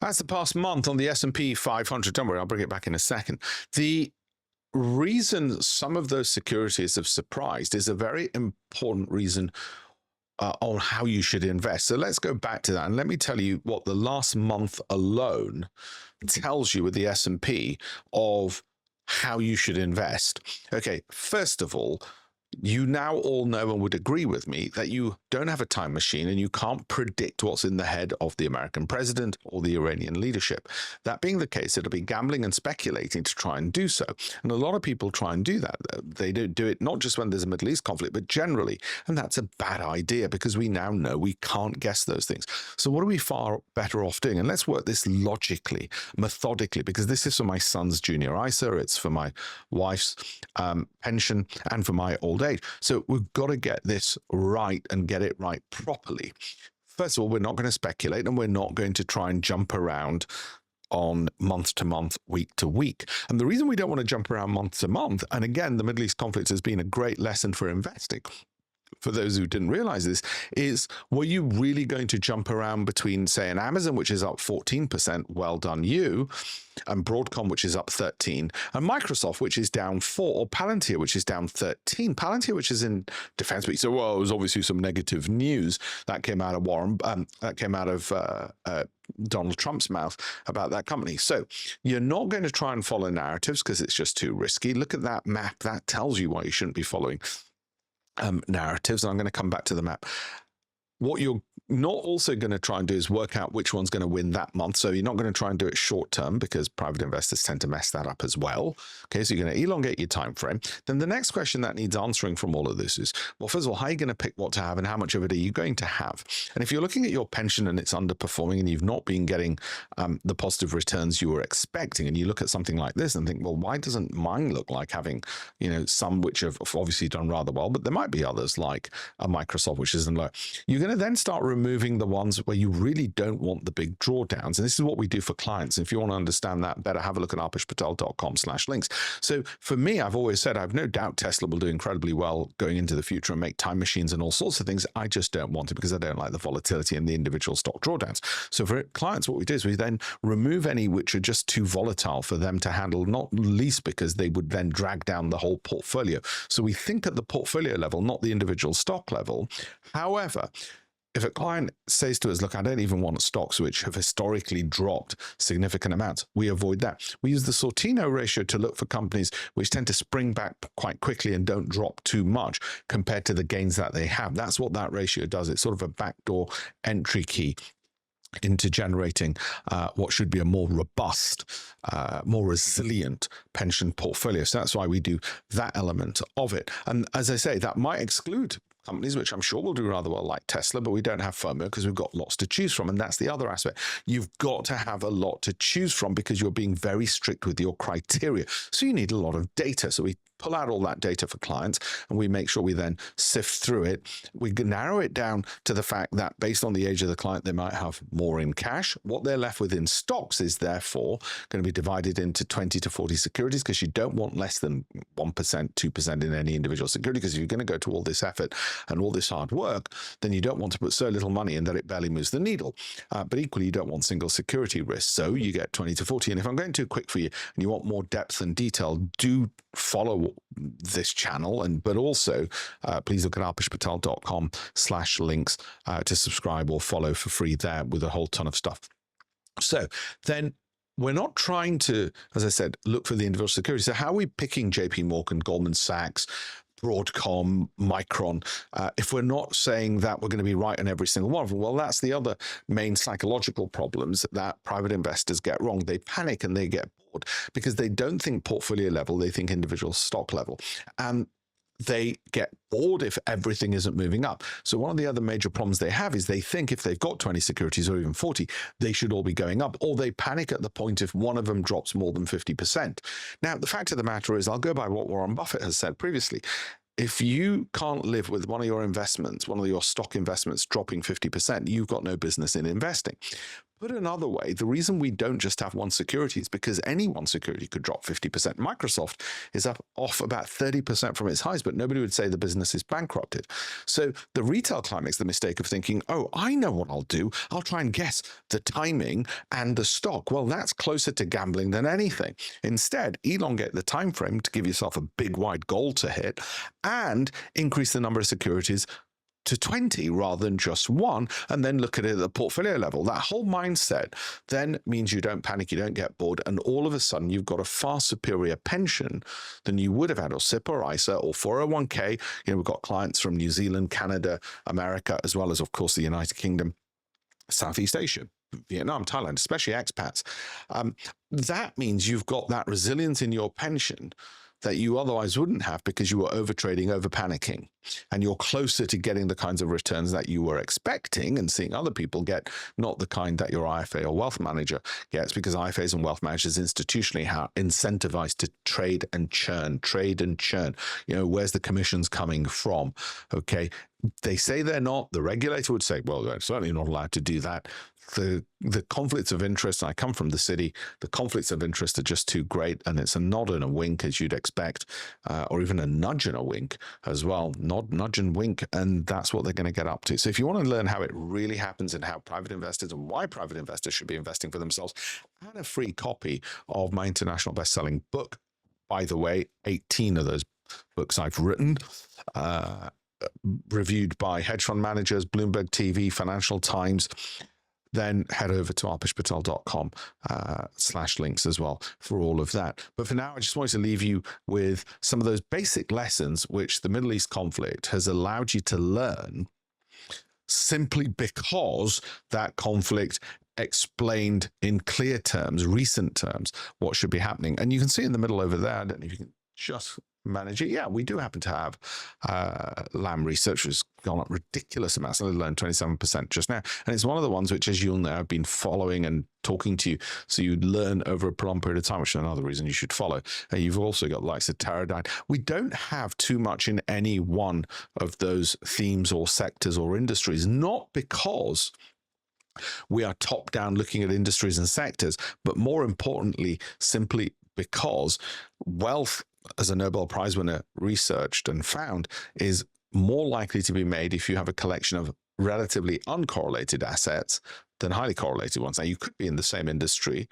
That's the past month on the S&P 500. Don't worry, I'll bring it back in a second. The reason some of those securities have surprised is a very important reason on how you should invest. So let's go back to that and let me tell you what the last month alone tells you with the S&P of how you should invest. Okay, first of all, you now all know and would agree with me that you don't have a time machine and you can't predict what's in the head of the American president or the Iranian leadership. That being the case, it'll be gambling and speculating to try and do so. And a lot of people try and do that. They don't do it not just when there's a Middle East conflict, but generally. And that's a bad idea because we now know we can't guess those things. So what are we far better off doing? And let's work this logically, methodically, because this is for my son's junior ISA, it's for my wife's pension, and for my old age. So we've got to get this right and get it right properly. First of all, we're not going to speculate and we're not going to try and jump around on month to month, week to week. And the reason we don't want to jump around month to month, and again, the Middle East conflict has been a great lesson for investing. For those who didn't realize this, is were you really going to jump around between, say, an Amazon, which is up 14%, well done you, and Broadcom, which is up 13, and Microsoft, which is down 4, or Palantir, which is down 13. Palantir, which is in defense, but so well, it was obviously some negative news that came out of Donald Trump's mouth about that company. So you're not going to try and follow narratives because it's just too risky. Look at that map. That tells you why you shouldn't be following narratives, and I'm going to come back to the map. What you're not also going to try and do is work out which one's going to win that month. So you're not going to try and do it short term because private investors tend to mess that up as well. Okay, so you're going to elongate your time frame. Then the next question that needs answering from all of this is, well, first of all, how are you going to pick what to have and how much of it are you going to have? And if you're looking at your pension and it's underperforming and you've not been getting the positive returns you were expecting, and you look at something like this and think, well, why doesn't mine look like having, some which have obviously done rather well, but there might be others like a Microsoft, which isn't low. You're going to then start removing the ones where you really don't want the big drawdowns. And this is what we do for clients. If you want to understand that better, have a look at alpeshpatel.com/links. So for me, I've always said, I've no doubt Tesla will do incredibly well going into the future and make time machines and all sorts of things. I just don't want it because I don't like the volatility and the individual stock drawdowns. So for clients, what we do is we then remove any which are just too volatile for them to handle, not least because they would then drag down the whole portfolio. So we think at the portfolio level, not the individual stock level. However, if a client says to us, look, I don't even want stocks which have historically dropped significant amounts, we avoid that. We use the Sortino ratio to look for companies which tend to spring back quite quickly and don't drop too much compared to the gains that they have. That's what that ratio does. It's sort of a backdoor entry key into generating what should be a more robust, more resilient pension portfolio. So that's why we do that element of it. And as I say, that might exclude companies which I'm sure will do rather well, like Tesla, but we don't have FOMO because we've got lots to choose from. And that's the other aspect. You've got to have a lot to choose from because you're being very strict with your criteria. So you need a lot of data. So we pull out all that data for clients and we make sure we then sift through it. We can narrow it down to the fact that based on the age of the client, they might have more in cash. What they're left with in stocks is therefore going to be divided into 20 to 40 securities because you don't want less than 1%, 2% in any individual security, because if you're going to go to all this effort and all this hard work, then you don't want to put so little money in that it barely moves the needle. But equally, you don't want single security risk. So you get 20 to 40. And if I'm going too quick for you and you want more depth and detail, do follow this channel, but also please look at alpeshpatel.com/links to subscribe or follow for free there with a whole ton of stuff. So then we're not trying to, as I said, look for the individual security. So how are we picking JP Morgan, Goldman Sachs, Broadcom, Micron, if we're not saying that we're going to be right on every single one of them? Well, that's the other main psychological problems that private investors get wrong. They panic and they get bored because they don't think portfolio level, they think individual stock level. And they get bored if everything isn't moving up. So one of the other major problems they have is they think if they've got 20 securities or even 40, they should all be going up, or they panic at the point if one of them drops more than 50%. Now, the fact of the matter is, I'll go by what Warren Buffett has said previously. If you can't live with one of your investments, one of your stock investments dropping 50%, you've got no business in investing. Put another way, the reason we don't just have one security is because any one security could drop 50%. Microsoft is off about 30% from its highs, but nobody would say the business is bankrupted. So the retail client makes the mistake of thinking, oh, I know what I'll do. I'll try and guess the timing and the stock. Well, that's closer to gambling than anything. Instead, elongate the time frame to give yourself a big wide goal to hit and increase the number of securities to 20 rather than just one, and then look at it at the portfolio level. That whole mindset then means you don't panic, you don't get bored, and all of a sudden you've got a far superior pension than you would have had, or SIP or ISA or 401k. We've got clients from New Zealand, Canada, America, as well as, of course, the United Kingdom, Southeast Asia, Vietnam, Thailand, especially expats. That means you've got that resilience in your pension that you otherwise wouldn't have because you were over trading, over panicking, and you're closer to getting the kinds of returns that you were expecting and seeing other people get, not the kind that your IFA or wealth manager gets, because IFAs and wealth managers institutionally are incentivized to trade and churn. Where's the commissions coming from? Okay. They say they're not. The regulator would say, well, they're certainly not allowed to do that. The conflicts of interest, and I come from the city, the conflicts of interest are just too great, and it's a nod and a wink, as you'd expect, or even a nudge and a wink as well. Nod, nudge, and wink, and that's what they're going to get up to. So if you want to learn how it really happens and how private investors and why private investors should be investing for themselves, and a free copy of my international best-selling book, by the way, 18 of those books I've written, reviewed by hedge fund managers, Bloomberg TV, Financial Times, then head over to alpeshpatel.com/links as well for all of that. But for now, I just wanted to leave you with some of those basic lessons which the Middle East conflict has allowed you to learn, simply because that conflict explained in clear terms, recent terms, what should be happening. And you can see in the middle over there, I don't know if you can just manage it. Yeah, we do happen to have Lamb Research, which has gone up ridiculous amounts. I learned 27% just now. And it's one of the ones which, as you'll know, I've been following and talking to you. So you learn over a prolonged period of time, which is another reason you should follow. You've also got the likes of Teradyne. We don't have too much in any one of those themes or sectors or industries, not because we are top down looking at industries and sectors, but more importantly, simply because wealth, as a Nobel Prize winner researched and found, is more likely to be made if you have a collection of relatively uncorrelated assets than highly correlated ones. Now, you could be in the same industry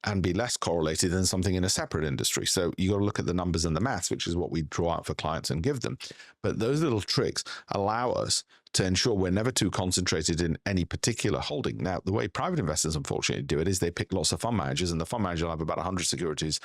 and be less correlated than something in a separate industry. So you got to look at the numbers and the maths, which is what we draw out for clients and give them. But those little tricks allow us to ensure we're never too concentrated in any particular holding. Now, the way private investors unfortunately do it is they pick lots of fund managers, and the fund manager will have about 100 securities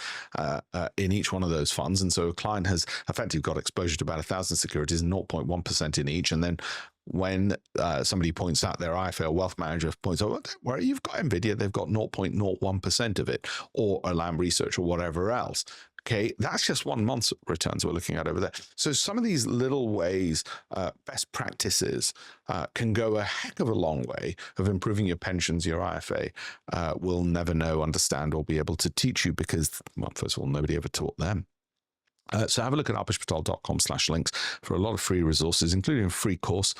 in each one of those funds. And so a client has effectively got exposure to about 1,000 securities, 0.1% in each. And then when somebody points out, their IFA or wealth manager points out, well, don't worry, you've got NVIDIA, they've got 0.01% of it, or a Lamb Research or whatever else. Okay, that's just 1 month's returns we're looking at over there. So some of these little ways, best practices, can go a heck of a long way of improving your pensions. Your IFA will never know, understand, or be able to teach you because, well, first of all, nobody ever taught them. So have a look at alpeshpatel.com/links for a lot of free resources, including a free course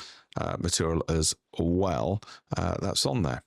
material as well. That's on there.